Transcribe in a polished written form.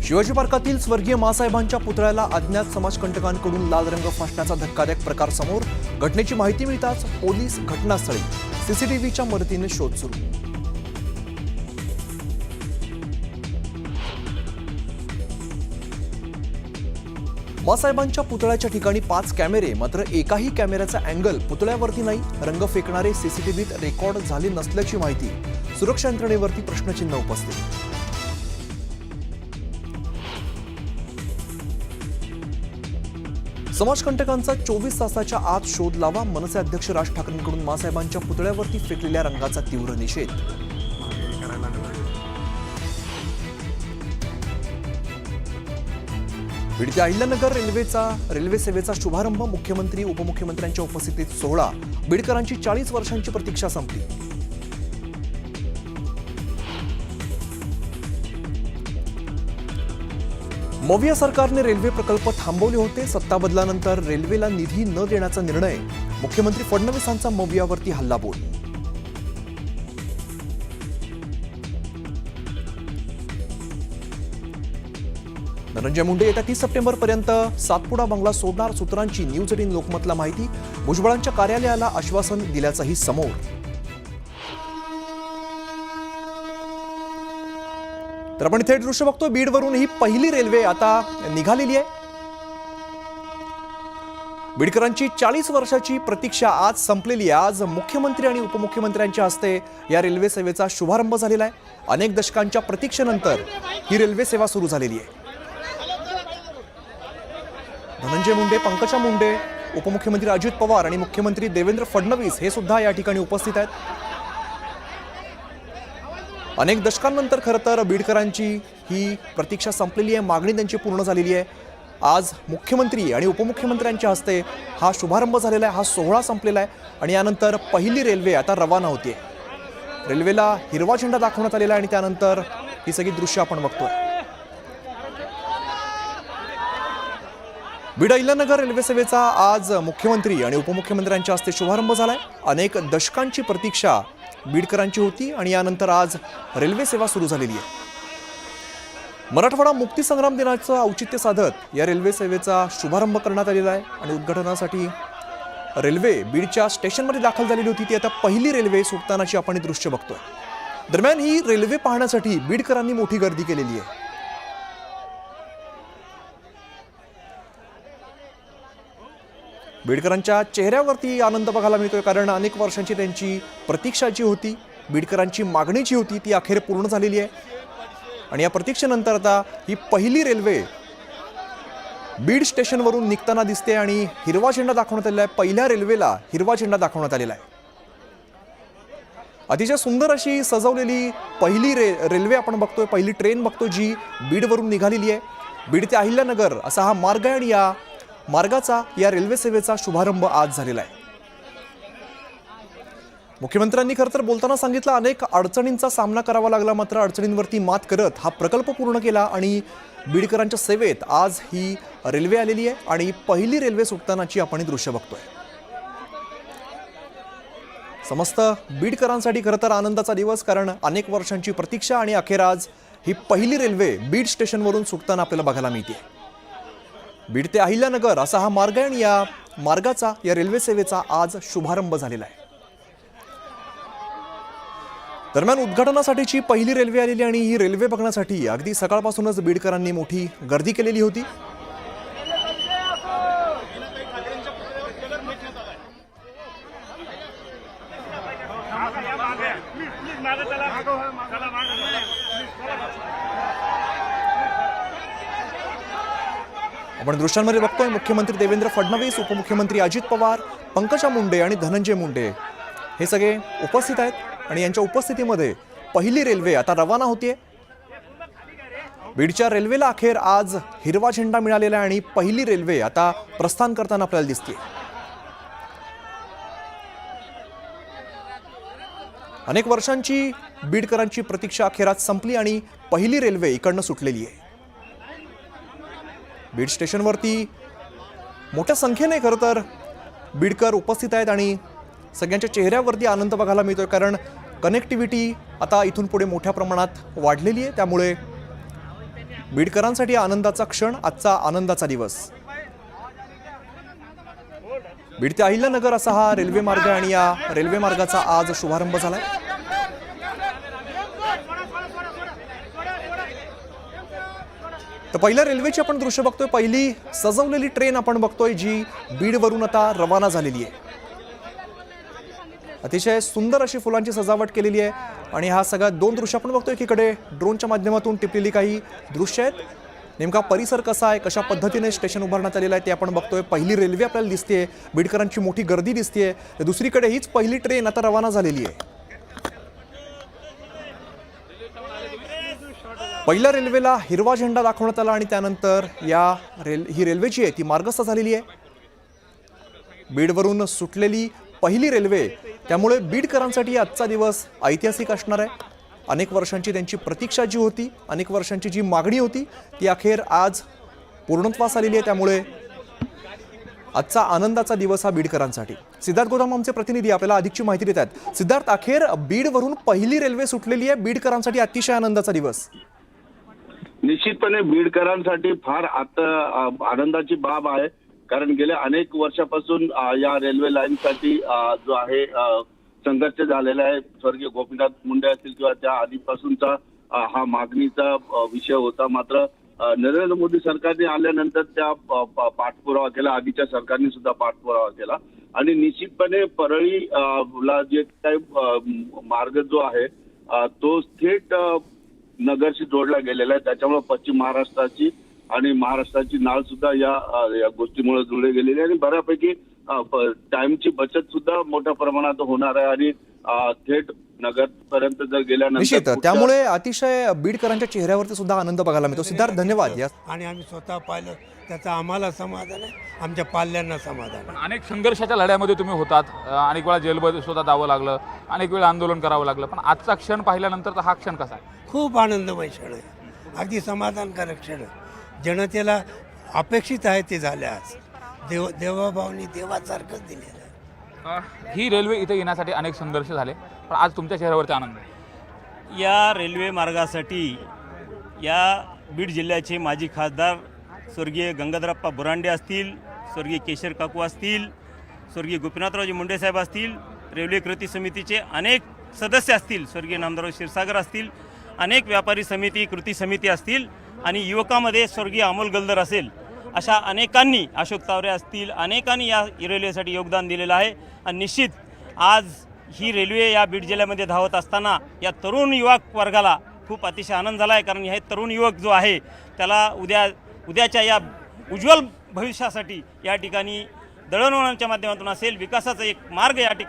शिवाजी पार्कातील स्वर्गीय मासाहेबांच्या पुतळ्याला अज्ञात समाजकंटकांकडून लाल रंग फासण्याचा धक्कादायक प्रकार समोर. घटनेची माहिती मिळताच पोलीस घटनास्थळी, सीसीटीव्हीच्या मदतीने शोध सुरू. मासाहेबांच्या पुतळ्याच्या ठिकाणी 5 कॅमेरे, मात्र एकाही कॅमेऱ्याचा अँगल पुतळ्यावरती नाही. रंग फेकणारे सीसीटीव्हीत रेकॉर्ड झाले नसल्याची माहिती. सुरक्षा यंत्रणेवरती प्रश्नचिन्ह उपस्थित. समाजकंटकांचा 24 तासाच्या आत शोध लावा. मनसे अध्यक्ष राज ठाकरेंकडून मासाहेबांच्या पुतळ्यावरती फेकलेल्या रंगाचा तीव्र निषेध. बीडच्या अहिल्यानगर रेल्वे सेवेचा शुभारंभ. मुख्यमंत्री उपमुख्यमंत्र्यांच्या उपस्थितीत सोहळा. बीडकरांची 40 वर्षांची प्रतीक्षा संपली. मविया सरकारने रेल्वे प्रकल्प थांबवले होते. सत्ता बदलानंतर रेल्वेला निधी न देण्याचा निर्णय. मुख्यमंत्री फडणवीसांचा मवियावरती हल्लाबोल. धनंजय मुंडे येत्या 30 सप्टेंबरपर्यंत सातपुडा बंगला सोडणार. सूत्रांची न्यूज 18 लोकमतला माहिती. भुजबळांच्या कार्यालयाला आश्वासन दिल्याचंही समोर. तर आपण थेट दृश्य बघतो. बीडवरून ही पहिली रेल्वे आता निघालेली आहे. बीडकरांची 40 वर्षाची प्रतीक्षा आज संपलेली आहे. आज मुख्यमंत्री आणि उपमुख्यमंत्र्यांच्या हस्ते या रेल्वे सेवेचा शुभारंभ झालेला आहे. अनेक दशकांच्या प्रतीक्षेनंतर ही रेल्वे सेवा सुरू झालेली आहे. धनंजय मुंडे, पंकजा मुंडे, उपमुख्यमंत्री अजित पवार आणि मुख्यमंत्री देवेंद्र फडणवीस हे सुद्धा या ठिकाणी उपस्थित आहेत. अनेक दशकांनंतर खरं तर बीडकरांची ही प्रतीक्षा संपलेली आहे. मागणी त्यांची पूर्ण झालेली आहे. आज मुख्यमंत्री आणि उपमुख्यमंत्र्यांच्या हस्ते हा शुभारंभ झालेला आहे. हा सोहळा संपलेला आहे आणि यानंतर पहिली रेल्वे आता रवाना होते. रेल्वेला हिरवा झेंडा दाखवण्यात आलेला आहे आणि त्यानंतर ही सगळी दृश्य आपण बघतोय. बीड अहिल्यानगर रेल्वे सेवेचा आज मुख्यमंत्री आणि उपमुख्यमंत्र्यांच्या हस्ते शुभारंभ झालाय. अनेक दशकांची प्रतीक्षा बीडकरांची होती आणि यानंतर आज रेल्वे सेवा सुरू झालेली आहे. मराठवाडा मुक्तीसंग्राम दिनाचं औचित्य साधत या रेल्वे सेवेचा शुभारंभ करण्यात आलेला आहे आणि उद्घाटनासाठी रेल्वे बीडच्या स्टेशनमध्ये दाखल झालेली होती. ती आता पहिली रेल्वे सुटतानाची आपण हे दृश्य बघतोय. दरम्यान ही रेल्वे पाहण्यासाठी बीडकरांनी मोठी गर्दी केलेली आहे. बीडकरांच्या चेहऱ्यावरती आनंद बघायला मिळतोय, कारण अनेक वर्षांची त्यांची प्रतीक्षा जी होती, बीडकरांची मागणी जी होती, ती अखेर पूर्ण झालेली आहे. आणि या प्रतीक्षेनंतर आता ही पहिली रेल्वे बीड स्टेशनवरून निघताना दिसते आणि हिरवा झेंडा दाखवण्यात आलेला आहे. पहिल्या रेल्वेला हिरवा झेंडा दाखवण्यात आलेला आहे. अतिशय सुंदर अशी सजवलेली पहिली रेल्वे आपण बघतोय, पहिली ट्रेन बघतोय जी बीडवरून निघालेली आहे. बीड ते अहिल्यानगर असा हा मार्ग आहे आणि या मार्गाचा, या रेल्वे सेवेचा शुभारंभ आज झालेला आहे. मुख्यमंत्र्यांनी खरं तर बोलताना सांगितलं, अनेक अडचणींचा सामना करावा लागला, मात्र अडचणींवरती मात करत हा प्रकल्प पूर्ण केला आणि बीडकरांच्या सेवेत आज ही रेल्वे आलेली आहे आणि पहिली रेल्वे सुटतानाची आपण दृश्य बघतोय. समस्त बीडकरांसाठी खरं तर आनंदाचा दिवस, कारण अनेक वर्षांची प्रतीक्षा आणि अखेर आज ही पहिली रेल्वे बीड स्टेशनवरून सुटताना आपल्याला बघायला मिळते. बीड ते अहिल्यानगर असा हा मार्ग आहे आणि या मार्गाचा, या रेल्वे सेवेचा आज शुभारंभ झालेला आहे. दरम्यान उद्घाटनासाठीची पहिली रेल्वे आलेली आणि ही रेल्वे बघण्यासाठी अगदी सकाळपासूनच बीडकरांनी मोठी गर्दी केलेली होती. आपण दृश्यांमध्ये बघतोय मुख्यमंत्री देवेंद्र फडणवीस, उपमुख्यमंत्री अजित पवार, पंकजा मुंडे आणि धनंजय मुंडे हे सगळे उपस्थित आहेत आणि यांच्या उपस्थितीमध्ये पहिली रेल्वे आता रवाना होतीये. बीडच्या रेल्वेला अखेर आज हिरवा झेंडा मिळालेला आहे आणि पहिली रेल्वे आता प्रस्थान करताना आपल्याला दिसते. अनेक वर्षांची बीडकरांची प्रतीक्षा अखेर आज संपली आणि पहिली रेल्वे इकडनं सुटलेली आहे. बीड स्टेशनवरती मोठ्या संख्येने खरं तर बीडकर उपस्थित आहेत आणि सगळ्यांच्या चेहऱ्यावरती आनंद बघायला मिळतोय, कारण कनेक्टिव्हिटी आता इथून पुढे मोठ्या प्रमाणात वाढलेली आहे. त्यामुळे बीडकरांसाठी आनंदाचा क्षण, आजचा आनंदाचा दिवस। बीड ते अहिल्यानगर असा हा रेल्वे मार्ग आहे आणि या रेल्वे मार्गाचा आज शुभारंभ झालाय। तर पहिल्या रेल्वेची आपण दृश्य बघतोय, पहिली सजवलेली ट्रेन आपण बघतोय जी बीडवरून आता रवाना झालेली आहे। अतिशय सुंदर अशी फुलांची सजावट केलेली आहे आणि हा सगळा दोन दृश्य आपण बघतोय, एकीकडे ड्रोनच्या माध्यमातून टिपलेली काही दृश्य आहेत। नेमका परिसर कसा आहे, कशा पद्धतीने स्टेशन उभारण्यात आलेलं आहे ते आपण बघतोय। पहिली रेल्वे आपल्याला दिसतेय, बीडकरांची मोठी गर्दी दिसतेय। दुसरीकडे हीच पहिली ट्रेन आता रवाना झालेली आहे। पहिल्या रेल्वेला हिरवा झेंडा दाखवण्यात आला आणि त्यानंतर ही रेल्वे जी आहे ती मार्गस्थ झालेली आहे। बीडवरून सुटलेली पहिली रेल्वे, त्यामुळे बीडकरांसाठी आजचा दिवस ऐतिहासिक असणार आहे। अनेक वर्षांची त्यांची प्रतीक्षा जी होती, अनेक वर्षांची जी मागणी होती ती अखेर आज पूर्णत्वास आलेली आहे। त्यामुळे आजचा आनंदाचा दिवस हा बीडकरांसाठी। सिद्धार्थ गोदाम आमचे प्रतिनिधी आपल्याला अधिकची माहिती देत आहेत। सिद्धार्थ, अखेर बीडवरून पहिली रेल्वे सुटलेली आहे, बीडकरांसाठी अतिशय आनंदाचा दिवस। निश्चितपणे बीडकरांसाठी फार आता आनंदाची बाब आहे, कारण गेल्या अनेक वर्षापासून या रेल्वे लाईनसाठी जो आहे संघर्ष झालेला आहे। स्वर्गीय गोपीनाथ मुंडे असतील किंवा त्या आधीपासूनचा हा मागणीचा विषय होता। मात्र नरेंद्र मोदी सरकारने आल्यानंतर त्या पाठपुरावा केला, आधीच्या सरकारने सुद्धा पाठपुरावा केला आणि निश्चितपणे परळी ला जे काही मार्ग जो आहे तो थेट नगरशी जोडला गेलेला आहे। त्याच्यामुळे पश्चिम महाराष्ट्राची आणि महाराष्ट्राची नाळ सुद्धा या गोष्टीमुळे जुळले गेलेली आहे आणि बऱ्यापैकी टाइमची बचत सुद्धा मोठ्या प्रमाणात होणार आहे आणि थेट नगर पर्यंत जर गेल्यानंतर त्यामुळे अतिशय बीडकरांच्या चेहऱ्यावरती सुद्धा आनंद बघायला मिळतो। सिद्धार्थ, धन्यवाद। आणि आम्ही स्वतः पाहिलं त्याचा आम्हाला समाधान आहे, आमच्या पाल्यांना समाधान आहे। अनेक संघर्षाच्या लढ्यामध्ये तुम्ही होतात, अनेक वेळा जेलमध्ये सुद्धा जावं लागलं, अनेक वेळा आंदोलन करावं लागलं, पण आजचा क्षण पाहिल्यानंतरचा हा क्षण कसा आहे? खूप आनंदमय क्षण आहे, अगदी समाधानकारक क्षण आहे। जनतेला अपेक्षित आहे ते झाले आज। देवाभावनी देवासारखंच दिलेलं आहे। ही रेल्वे इथे येण्यासाठी अनेक संघर्ष झाले, पण आज तुमच्या चेहऱ्यावरती आनंद आहे। या रेल्वे मार्गासाठी या बीड जिल्ह्याचे माजी खासदार स्वर्गीय गंगाधरप्पा बुरांडे असतील, स्वर्गीय केशर काकू असतील, स्वर्गीय गोपीनाथरावजी मुंडे साहेब असतील, रेल्वे कृती समितीचे अनेक सदस्य असतील, स्वर्गीय नामदारराव क्षीरसागर असतील, अनेक व्यापारी समिती कृती समिती असतील आणि युवकामध्ये स्वर्गीय अमोल गलदर असेल, अशा अनेकांनी, अशोक तावरे असतील, अनेकांनी या रेल्वेसाठी योगदान दिलेलं आहे। आणि निश्चित आज ही रेल्वे या बीड जिल्ह्यामध्ये धावत असताना या तरुण युवक वर्गाला खूप अतिशय आनंद झाला आहे, कारण हे तरुण युवक जो आहे त्याला उद्याच्या या उज्ज्वल भविष्यासाठी या ठिकाणी दळणवळणाच्या माध्यमातून असेल, विकासाचा एक मार्ग या ठिकाणी